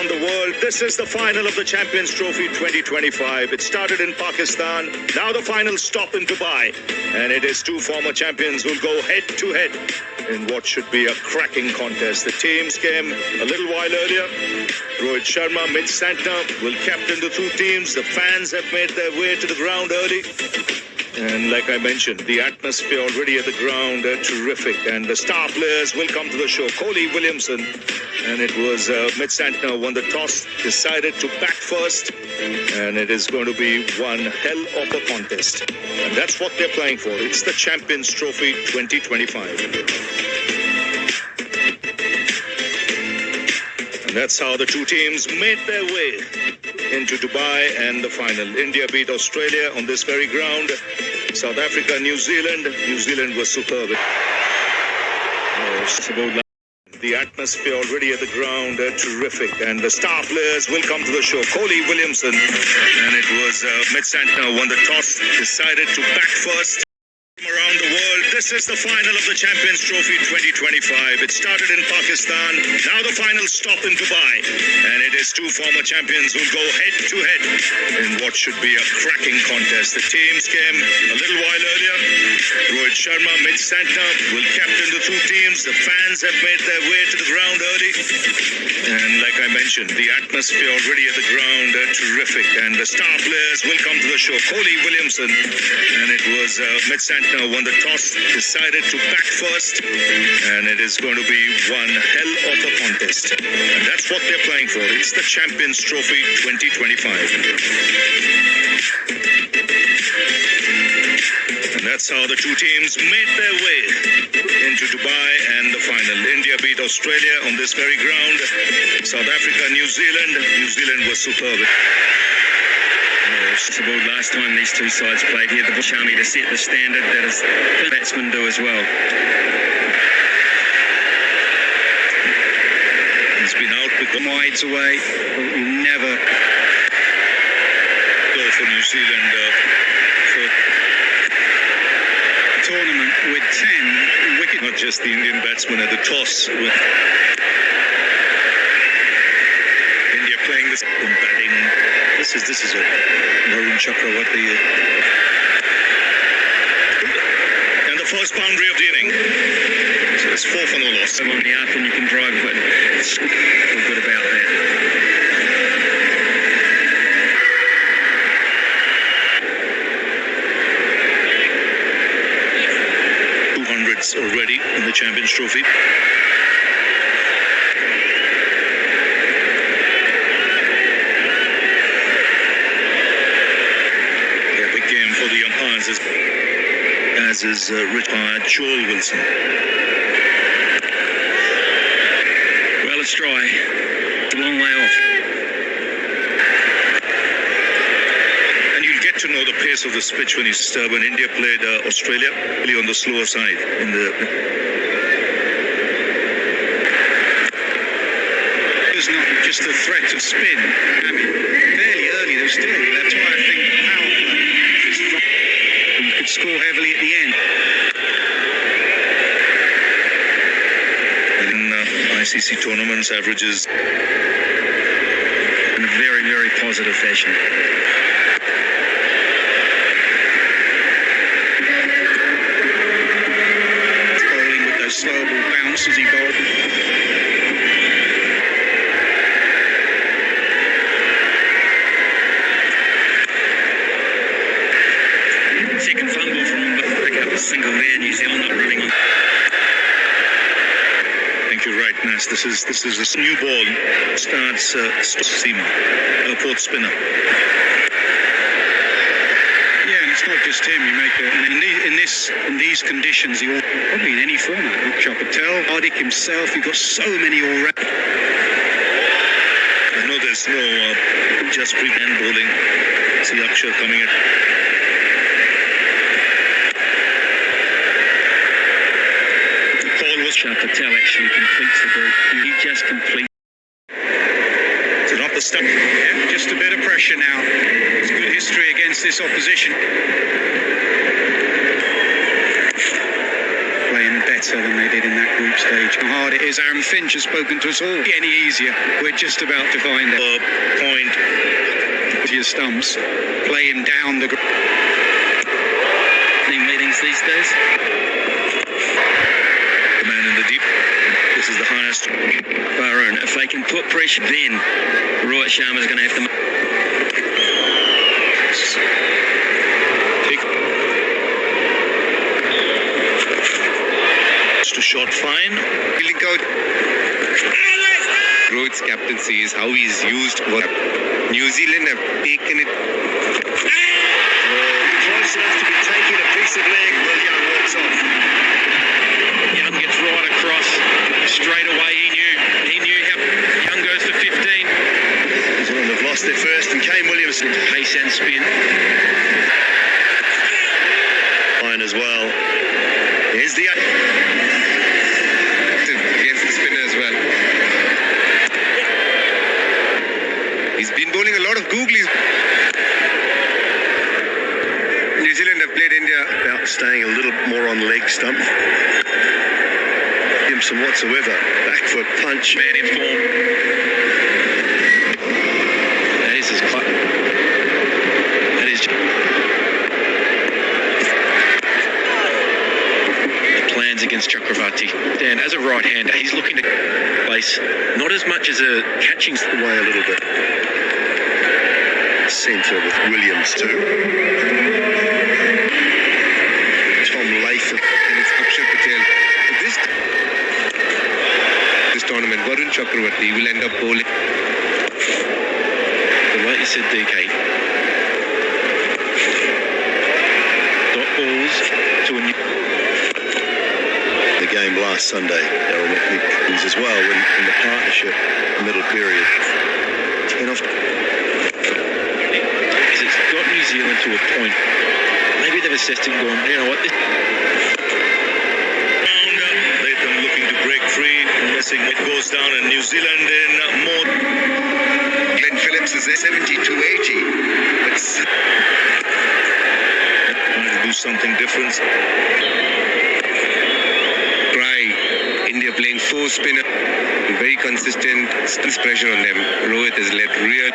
around the world. This is the final of the Champions Trophy 2025. It started in Pakistan. Now the final stop in Dubai. And it is two former champions who'll go head to head in what should be a cracking contest. The teams came a little while earlier. Rohit Sharma, Mitch Santner will captain the two teams. The fans have made their way to the ground early. And like I mentioned, the atmosphere already at the ground, terrific. And the star players will come to the show. Kohli, Williamson, and it was Mitch Santner won the toss, decided to bat first. And it is going to be one hell of a contest. And that's what they're playing for. It's the Champions Trophy 2025. And that's how the two teams made their way into Dubai and the final. India beat Australia on this very ground. South Africa, New Zealand. New Zealand was superb. The atmosphere already at the ground, terrific. And the star players will come to the show. Kohli, Williamson, and it was Mitch Santner won the toss, decided to bat first. Around the world, this is the final of the Champions Trophy 2025. It started in Pakistan. Now the final stop in Dubai. And it is two former champions who'll go head to head in what should be a cracking contest. The teams came a little while earlier. Rohit Sharma, Mitch Santner will captain the two teams. The fans have made their way to the ground early. And like I mentioned, the atmosphere already at the ground, terrific. And the star players will come to the show. Kohli, Williamson, and it was Mitch Santner won the toss, decided to bat first, and it is going to be one hell of a contest. And that's what they're playing for. It's the Champions Trophy 2025. And that's how the two teams made their way into Dubai and the final. India beat Australia on this very ground. South Africa, New Zealand. New Zealand was superb. About last time these two sides played here, the Bush Army to set the standard that is batsmen do as well. He's been out with the Wides away, never go for New Zealand for a tournament with 10 wickets. Not just the Indian batsmen at the toss. With India playing this and batting. This is a Varun Chakravarti. And the first boundary of the inning. So it's 4 for no loss. On the up and you can drive it. Feel good about that. Already in the Champions Trophy. Yeah, big game for the umpires as is retired Joel Wilson. Well, it's dry. It's a long way off. To know the pace of this pitch when India played Australia, really on the slower side. It's not just a threat of spin. I mean, fairly early, they were still. That's why I think power play is strong. You could score heavily at the end. In ICC tournaments, averages in a very, very positive fashion. Slow ball bounce as he bowled. Second fumble from him, but pick up a single there. New Zealand not running on. Thank you, right, Nas. This is this new ball. Starts Seaman, Port spinner. It's not just him. You make in these conditions, you probably in any format. Akshay Patel, Hardik himself. You've got so many all-round. I know there's no just pre-hand bowling. See Akshay coming in. The call was Akshay Patel actually completes the group. He just completes. To not the stump. Yeah, just a bit of pressure now. It's good history against this opposition. Playing better. better than they did in that group stage. How hard it is. Aaron Finch has spoken to us all. Any easier? We're just about to find it. Point. To your stumps. Play him down the... meetings these days. The man in the deep. This is the highest. Barone, if they can put pressure, then Rohit Sharma's going to have to... To short fine. Rohit's captaincy is how he's used. New Zealand have taken it. Close enough to be taking a piece of leg. Will Young walks off. Young gets right across. Straight away he knew how Young goes to 15. New Zealand have lost their first and Kane Williamson. Pace and spin. Fine as well. Here's the... Against the spinner as well. He's been bowling a lot of googlies. New Zealand have played India About staying a little more on leg stump. Williamson whatsoever. Back foot punch. Man in form. That is his club. That is... The plans against Chakravarti. Dan, as a right-hander, he's looking to place not as much as a catching... Away a little bit. Centre with Williams too. Tom Latham. and it's Akshar Patel. This tournament, Varun Chakravarti will end up bowling. But like you said, DK, dot balls to a new... The game last Sunday, Daryl McNeil as well in the partnership middle period. 10 off. It's got New Zealand to a point. Maybe they've assessed it and gone, you know what, Latham looking to break free, missing it goes down, and New Zealand in more. Glenn Phillips is there 72-80. Trying to do something different. India playing four spinner, very consistent, still pressure on them. Rohit has led rear.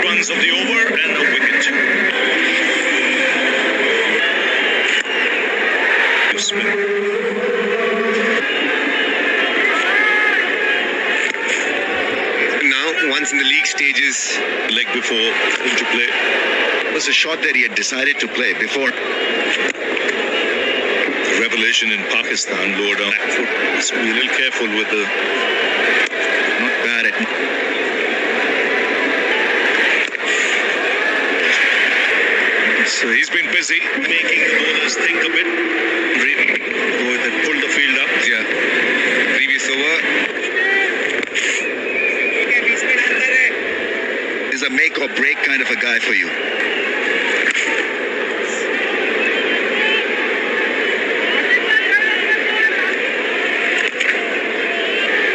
Runs of the over and a wicket. Now, once in the league stages, Leg before into play. It was a shot that he had decided to play before. Revelation in Pakistan, lower down back foot. Must be a little careful with the... Not bad at... So he's been busy making the bowlers think a bit. Rohit had pulled the field up. yeah, previous over. He's a make or break kind of a guy for you.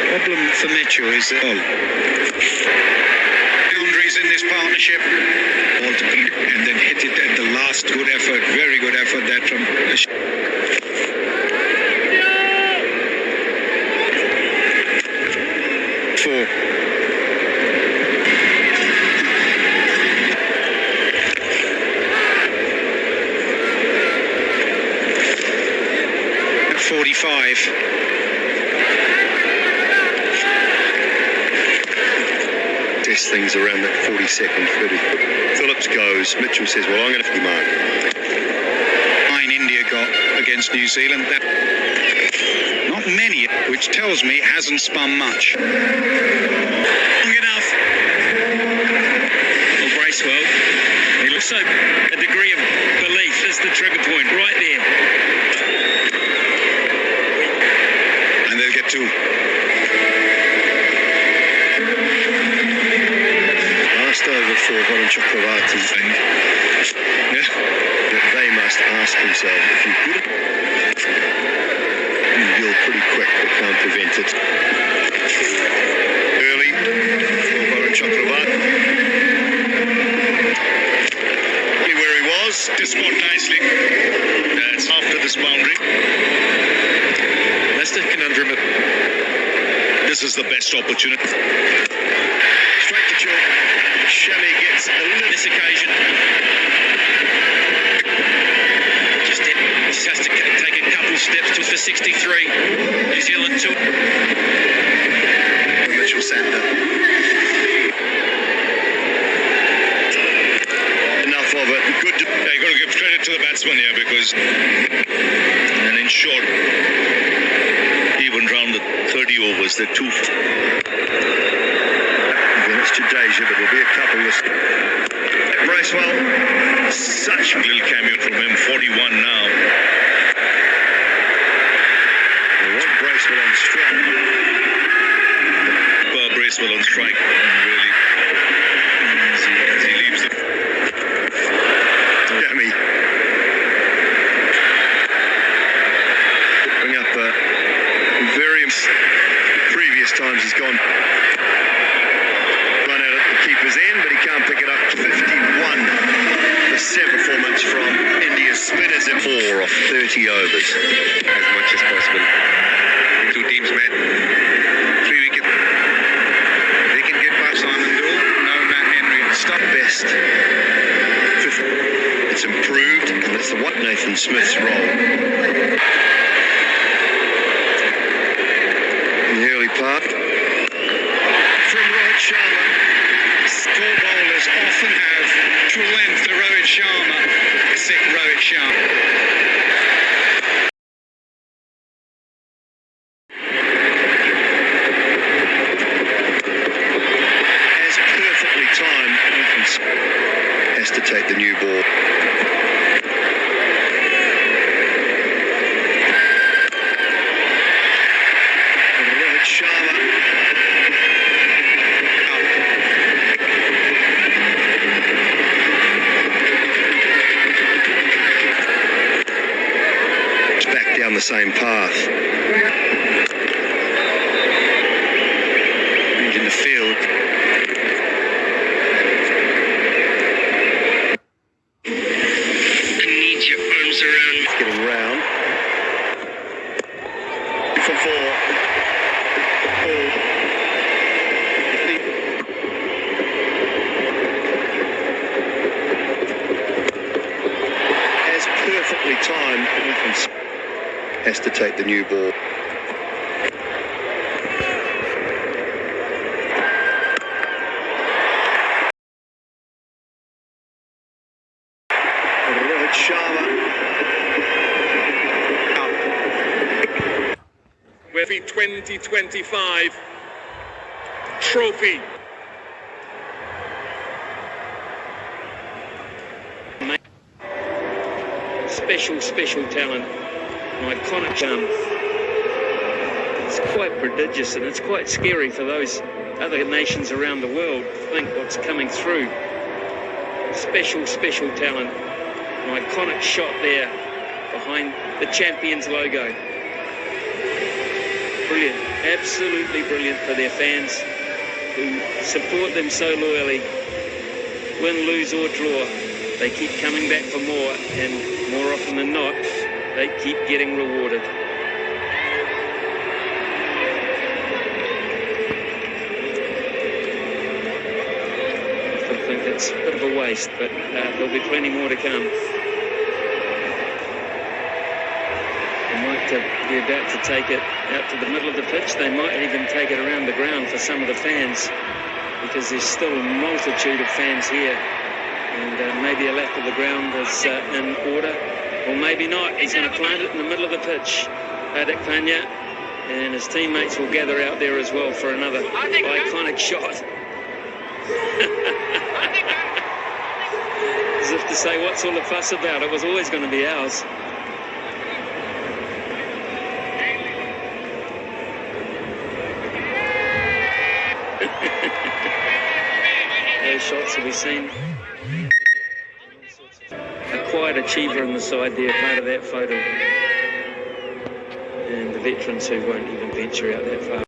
Problem for Mitchell is that boundaries in this partnership, and then hit it at the last. Good effort, very good effort that from... Four. At 45. Test things around that 42nd, 30. Phillips goes. Mitchell says, well, I'm going to have to mark. 9 India got against New Zealand. That not many, which tells me it hasn't spun much. Long enough. Well, Bracewell, it looks like a degree of belief. That's the trigger point right there. And they'll get 2. Last over for Varun Chakravarti. They must ask themselves if you could. You'll pretty quick, but can't prevent it. Early for Varun Chakravarti. Where he was, to spot nicely. That's after this boundary. the best opportunity. Straight to chalk. Shami gets a little. This occasion, just has to take a couple steps to for 63. New Zealand 2. Mitchell Sander. Enough of it. Good. Yeah, you got to give credit to the batsman here because, and in short, even round the 30 overs, they're two. Again, it's Jadeja, but there'll be a couple of. Bracewell. Such a little cameo from him, 41 now. They want Bracewell on strike. Bracewell on strike, really, as he leaves the. Shami. Bring up very previous times he's gone. Run out at the keeper's end, but he can't pick it up. 51. The set performance from India's spinners in 4 off 30 overs. As much as possible. Two teams met. 3 wickets. They can get past Simon Dool. No Matt Henry. Stop best. It's improved, and it's the what Nathan Smith's role. In the early part. From Rohit Sharma. Score bowlers often have to length to Rohit Sharma. Except Rohit Sharma. As perfectly timed, has to take the new ball. Rohit Sharma. It's back down the same path. In the field. Need your arms around. Getting round. For 4. As perfectly timed, has to take the new ball. Rohit Sharma. With the 2025 trophy. Special talent, an iconic charm. It's quite prodigious and it's quite scary for those other nations around the world to think what's coming through. Special talent, an iconic shot there behind the Champions logo. Brilliant, absolutely brilliant for their fans who support them so loyally. Win, lose or draw, they keep coming back for more, and more often than not, they keep getting rewarded. I think it's a bit of a waste, but there'll be plenty more to come. They might be about to take it out to the middle of the pitch. They might even take it around the ground for some of the fans, because there's still a multitude of fans here. And maybe a lap of the ground is in order, or maybe not. He's going to plant it in the middle of the pitch. Hardik Pandya and his teammates will gather out there as well for another iconic shot. As if to say, what's all the fuss about? It was always going to be ours. Those shots will be seen. A quiet achiever on the side there, part of that photo. And the veterans who won't even venture out that far.